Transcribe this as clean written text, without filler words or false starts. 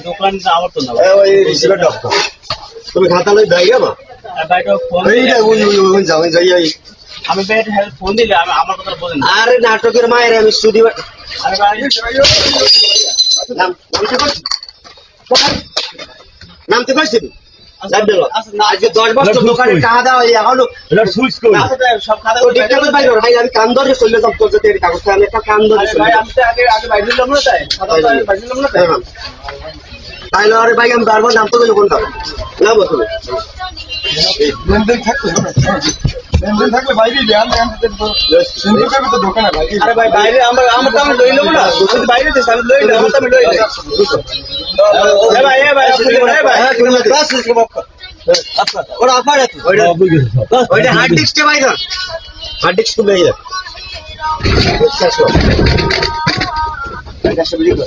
দোকানটা আমার তো না ওই রিসিভার ডক্টর তুমি খাতা লই ভাই যাবা বাইরে ফোন যাই আমি বাইরে হেল্প ফোন দিলে আমি আমার কথা বলেন আরে নাটকের মায়ের আমি স্টুডিও আরে ভাই নাম নামতে পারছি আজকে 10 বছর দোকানে টাকা দেওয়া এখনো সব খাতা আমি কান ধরে চলে যাব তোর যদি কাগজটা আমি একটা কান ধরে ভাই আমি তো আগে আগে বাইরে দিলাম না তাই খাতা তো আগে বাইরে দিলাম না তাই তাইলে আরে ভাই আমি বারবার নাম তো কোনটা না বলতো লেনদেন থাকলে বাইরে দোকানে ভাই আরে ভাই বাইরে আমরা তো আমি লই লব না যদি বাইরে দেশ আমি লই লব তো আমি লই লই এ ভাই বাস আচ্ছা ওরা আপারে তো ওইটা হার্ড ডিস্কটা ভাই না হার্ড ডিস্ক তো ভাই এটা সব লিখো